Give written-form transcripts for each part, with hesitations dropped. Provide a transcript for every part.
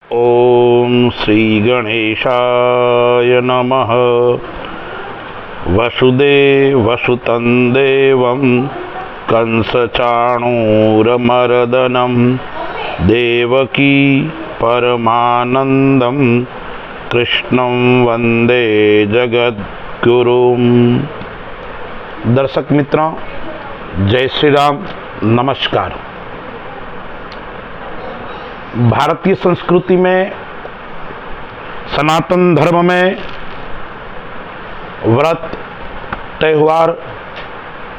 ओम श्री गणेशाय नमः। वसुदेवसुतं देवं कंसचाणूरमर्दनं देवकी परमानंदं कृष्णं वंदे जगद्गुरुं। दर्शक मित्रों, जय श्री राम, नमस्कार। भारतीय संस्कृति में, सनातन धर्म में व्रत, त्यौहार,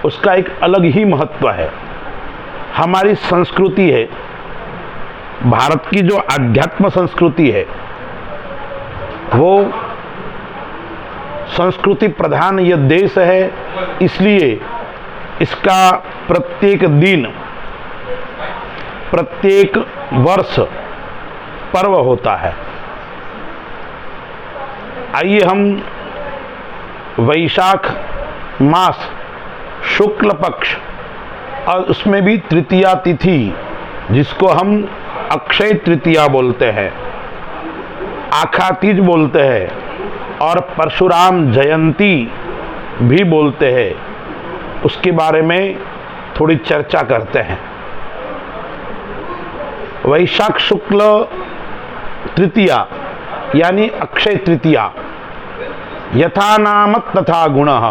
उसका एक अलग ही महत्व है। हमारी संस्कृति है, भारत की जो आध्यात्म संस्कृति है, वो संस्कृति प्रधान यह देश है। इसलिए इसका प्रत्येक दिन, प्रत्येक वर्ष पर्व होता है। आइए हम वैशाख मास शुक्ल पक्ष और उसमें भी तृतीया तिथि, जिसको हम अक्षय तृतीया बोलते हैं, आखा तीज बोलते हैं और परशुराम जयंती भी बोलते हैं, उसके बारे में थोड़ी चर्चा करते हैं। वैशाख शुक्ल तृतीया यानी अक्षय तृतीया, यथा नाम तथा गुणः।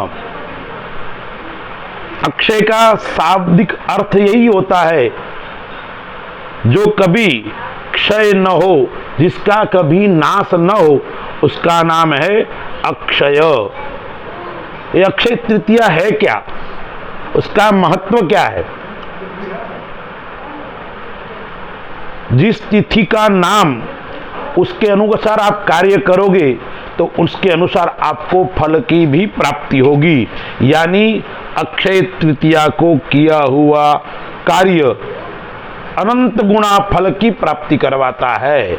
अक्षय का शाब्दिक अर्थ यही होता है, जो कभी क्षय न हो, जिसका कभी नाश न हो, उसका नाम है अक्षय। ये अक्षय तृतीया है क्या, उसका महत्व क्या है? जिस तिथि का नाम, उसके अनुसार आप कार्य करोगे तो उसके अनुसार आपको फल की भी प्राप्ति होगी। यानी अक्षय तृतीया को किया हुआ कार्य अनंत गुणा फल की प्राप्ति करवाता है।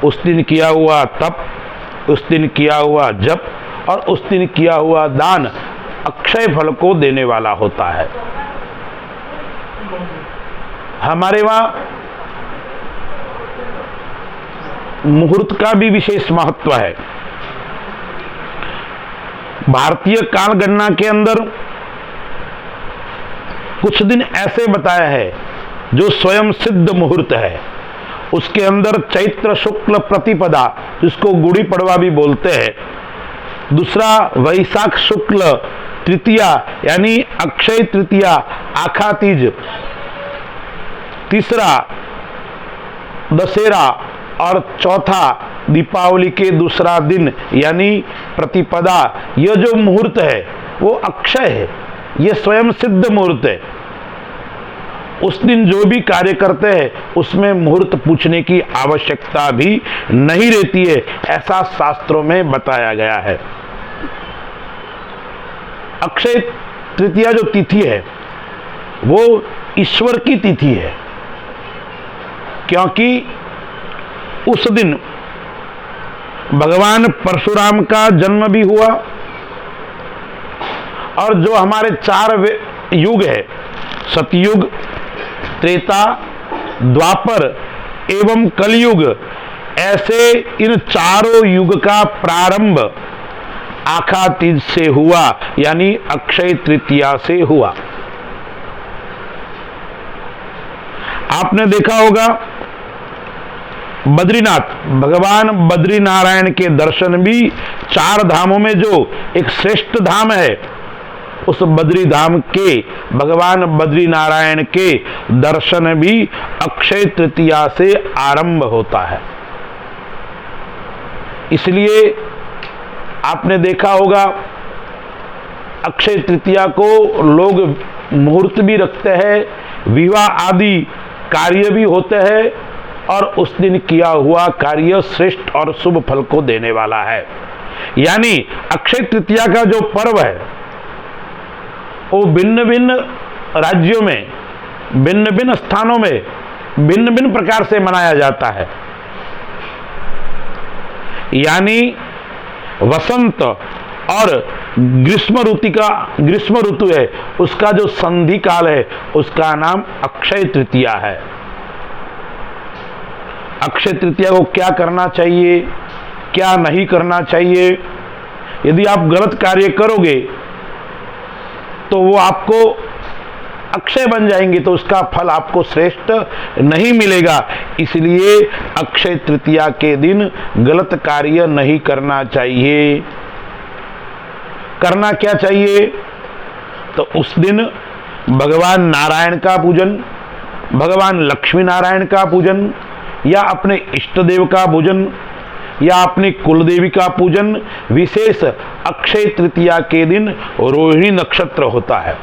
उस दिन किया हुआ तप, उस दिन किया हुआ जप और उस दिन किया हुआ दान अक्षय फल को देने वाला होता है। हमारे वहां मुहूर्त का भी विशेष महत्व है। भारतीय काल गणना के अंदर कुछ दिन ऐसे बताया है जो स्वयं सिद्ध मुहूर्त है। उसके अंदर चैत्र शुक्ल प्रतिपदा, जिसको गुड़ी पड़वा भी बोलते हैं, दूसरा वैशाख शुक्ल तृतीया यानी अक्षय तृतीया आखा तीज, तीसरा दशहरा और चौथा दीपावली के दूसरा दिन यानी प्रतिपदा। यह जो मुहूर्त है वो अक्षय है, यह स्वयं सिद्ध मुहूर्त है। उस दिन जो भी कार्य करते हैं उसमें मुहूर्त पूछने की आवश्यकता भी नहीं रहती है, ऐसा शास्त्रों में बताया गया है। अक्षय तृतीया जो तिथि है वो ईश्वर की तिथि है, क्योंकि उस दिन भगवान परशुराम का जन्म भी हुआ और जो हमारे चार युग है, सतयुग, त्रेता, द्वापर एवं कलयुग, ऐसे इन चारों युग का प्रारंभ आखा तीज से हुआ, यानी अक्षय तृतीया से हुआ। आपने देखा होगा बद्रीनाथ, भगवान बद्रीनारायण के दर्शन भी चार धामों में जो एक श्रेष्ठ धाम है, उस बद्री धाम के भगवान बद्रीनारायण के दर्शन भी अक्षय तृतीया से आरंभ होता है। इसलिए आपने देखा होगा अक्षय तृतीया को लोग मुहूर्त भी रखते हैं, विवाह आदि कार्य भी होते हैं और उस दिन किया हुआ कार्य श्रेष्ठ और शुभ फल को देने वाला है। यानी अक्षय तृतीया का जो पर्व है वो भिन्न भिन्न राज्यों में, भिन्न भिन्न स्थानों में भिन्न भिन्न प्रकार से मनाया जाता है। यानी वसंत और ग्रीष्म ऋतु है, उसका जो संधि काल है उसका नाम अक्षय तृतीया है। अक्षय तृतीया को क्या करना चाहिए, क्या नहीं करना चाहिए। यदि आप गलत कार्य करोगे तो वो आपको अक्षय बन जाएंगे, तो उसका फल आपको श्रेष्ठ नहीं मिलेगा। इसलिए अक्षय तृतीया के दिन गलत कार्य नहीं करना चाहिए। करना क्या चाहिए, तो उस दिन भगवान नारायण का पूजन, भगवान लक्ष्मी नारायण का पूजन, या अपने इष्ट देव का पूजन, या अपनी कुलदेवी का पूजन। विशेष अक्षय तृतीया के दिन रोहिणी नक्षत्र होता है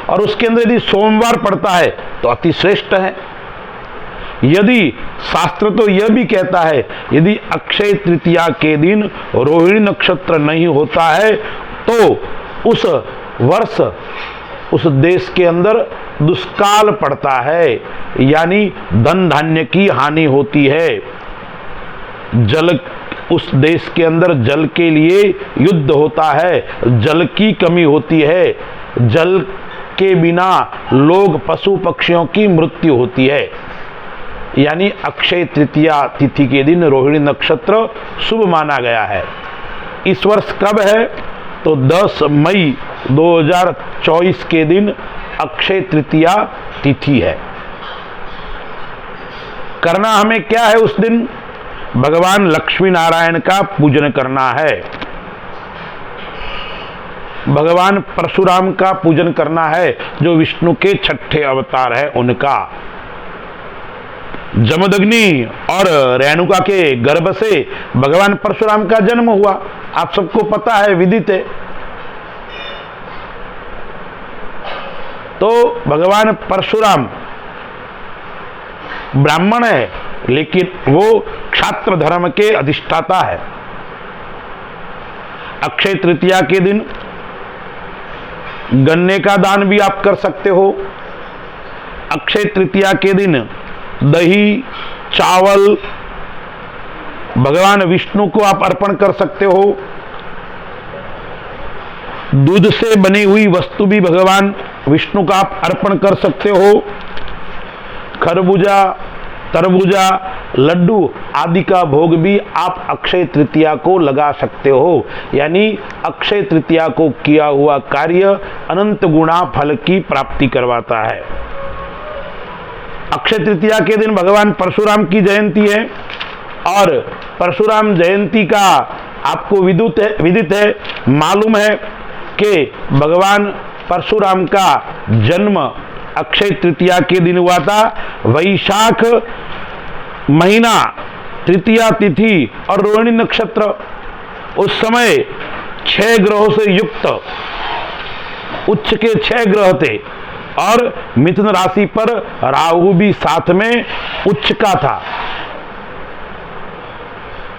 और उसके अंदर यदि सोमवार पड़ता है तो अति श्रेष्ठ है। यदि शास्त्र तो यह भी कहता है यदि अक्षय तृतीया के दिन रोहिणी नक्षत्र नहीं होता है तो उस वर्ष उस देश के अंदर दुष्काल पड़ता है, यानी धन धान्य की हानि होती है। जल, उस देश के अंदर जल के लिए युद्ध होता है, जल की कमी होती है, जल के बिना लोग पशु पक्षियों की मृत्यु होती है। यानी अक्षय तृतीया तिथि के दिन रोहिणी नक्षत्र शुभ माना गया है। इस वर्ष कब है, तो 10 मई 2024 के दिन अक्षय तृतीया तिथि है। करना हमें क्या है उस दिन, भगवान लक्ष्मी नारायण का पूजन करना है, भगवान परशुराम का पूजन करना है, जो विष्णु के छठे अवतार है उनका। जमदग्नि और रेणुका के गर्भ से भगवान परशुराम का जन्म हुआ, आप सबको पता है, विदित है। तो भगवान परशुराम ब्राह्मण है, लेकिन वो क्षात्र धर्म के अधिष्ठाता है। अक्षय तृतीया के दिन गन्ने का दान भी आप कर सकते हो। अक्षय तृतीया के दिन दही, चावल भगवान विष्णु को आप अर्पण कर सकते हो। दूध से बनी हुई वस्तु भी भगवान विष्णु का आप अर्पण कर सकते हो। खरबूजा, तरबूजा, लड्डू आदि का भोग भी आप अक्षय तृतीया को लगा सकते हो। यानी अक्षय तृतीया को किया हुआ कार्य अनंत गुणा फल की प्राप्ति करवाता है। अक्षय तृतीया के दिन भगवान परशुराम की जयंती है और परशुराम जयंती का आपको विदित है, मालूम है कि भगवान परशुराम का जन्म अक्षय तृतीया के दिन हुआ था। वैशाख महीना, तृतीया तिथि और रोहिणी नक्षत्र, उस समय 6 ग्रहों से युक्त उच्च के 6 ग्रह थे और मिथुन राशि पर राहु भी साथ में उच्च का था।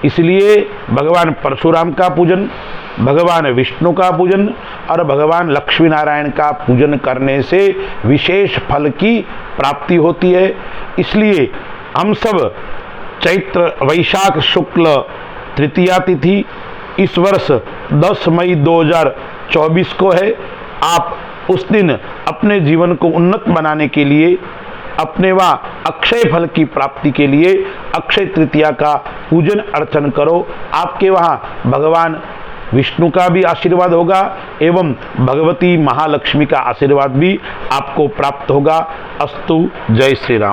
इसलिए भगवान परशुराम का पूजन, भगवान विष्णु का पूजन और भगवान लक्ष्मी नारायण का पूजन करने से विशेष फल की प्राप्ति होती है। इसलिए हम सब चैत्र वैशाख शुक्ल तृतीया तिथि इस वर्ष 10 मई 2024 को है। आप उस दिन अपने जीवन को उन्नत बनाने के लिए, अपने व अक्षय फल की प्राप्ति के लिए अक्षय तृतीया का पूजन अर्चन करो। आपके वहाँ भगवान विष्णु का भी आशीर्वाद होगा एवं भगवती महालक्ष्मी का आशीर्वाद भी आपको प्राप्त होगा। अस्तु। जय श्री राम।